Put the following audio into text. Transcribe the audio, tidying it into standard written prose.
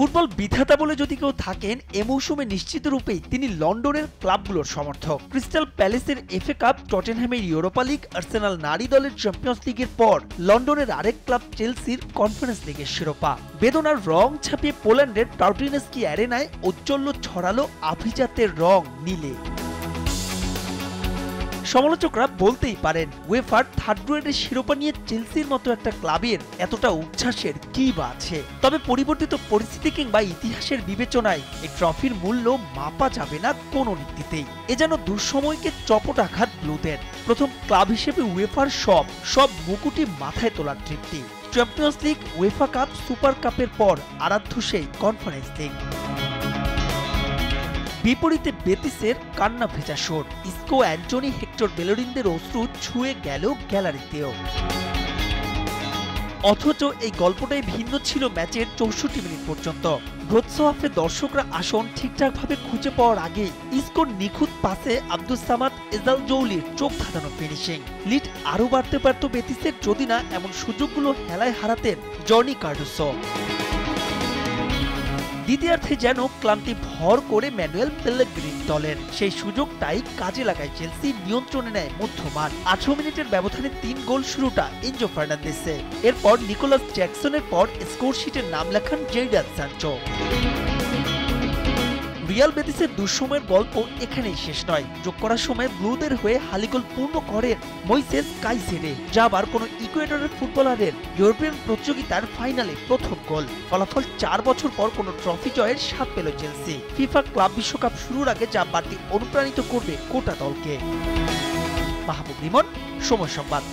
Football বিধাতা বলে যদি কেউ থাকেন এ মৌসুমে নিশ্চিত রূপেই তিনি লন্ডনের ক্লাবগুলোর সমর্থক। ক্রিস্টাল প্যালেসের এফএ কাপ, টটেনহ্যামের ইউরোপা লিগ, আর্সেনাল নারী দলের চ্যাম্পিয়ন্স লিগের পর লন্ডনের আরেক ক্লাব চেলসির কনফারেন্স লিগের শিরোপা। বেদনার রং ছাপিয়ে পোল্যান্ডের টাউটিনস্কি অ্যারেনায় ঔজ্জ্বল্য ছড়ালো আভিজাত্যের রং নীলে। সমালোচকরা বলতেই পারেন, উয়েফার থার্ড গ্রেডের শিরোপা নিয়ে চেলসির মতো একটা ক্লাবের এতটা উচ্ছ্বাসের কি বা আছে? তবে পরিবর্তিত পরিস্থিতি কিংবা ইতিহাসের বিবেচনায় এই ট্রফির মূল্য মাপা যাবে না কোনো নীতিতেই। এ যেন দুঃসময়কে চপট আঘাত ব্লুদের। প্রথম ক্লাব হিসেবে উয়েফার সব মুকুটি মাথায় তোলার তৃপ্তি। Champions league, UEFA cup, super কাপের পর আরাধ্য সেই কনফারেন্স লিগ। বিপরীতে বেতিসের কান্না ভেজা সুর। ইসকো, অ্যান্টনি, হেক্টর বেলোরিনদের অশ্রু ছুঁয়ে গেল গ্যালারিতেও। অথচ এই গল্পটাই ভিন্ন ছিল ম্যাচের 64 মিনিট পর্যন্ত। গ্রোৎসওয়াফে দর্শকরা আসন ঠিকঠাকভাবে খুঁজে পাওয়ার আগে ইসকোর নিখুঁত পাসে আব্দুস সামাদ এজালজৌলির চোখ ধাঁধানো ফিনিশিং। লিড আরও বাড়তে পারত বেতিসের, যদি না এমন সুযোগগুলো হেলায় হারাতেন জর্নি কার্ডোসো। দ্বিতীয়ার্ধে যেন ক্লান্তি ভর করে ম্যানুয়েল পেল্লেগ্রিনি দলের সেই সুযোগটাই কাজে লাগায় চেলসি, নিয়ন্ত্রণে নেয় মধ্যমাঠ। 18 মিনিটের ব্যবধানে 3 গোল শুরুটা এনজো ফার্নান্দেসে। এরপর নিকোলাস জ্যাকসনের পর স্কোর শিটের নাম লেখান জেইডন সানচো। রিয়াল বেতিসের দুঃসময়ের গল্প এখানেই শেষ নয়। যোগ করার সময় ব্লুদের হয়ে হালিগোল পূর্ণ করেন মইসেস কাইসেরে, যা আবার কোনো ইকুয়েডরের ফুটবলারের ইউরোপিয়ান প্রতিযোগিতার ফাইনালে প্রথম গোল। ফলাফল 4 বছর পর কোনো ট্রফি জয়ের স্বাদ পেল চেলসি। ফিফা ক্লাব বিশ্বকাপ শুরুর আগে যা বাড়তি অনুপ্রাণিত করবে গোটা দলকে। মাহবুব রিমন, সময় সংবাদ।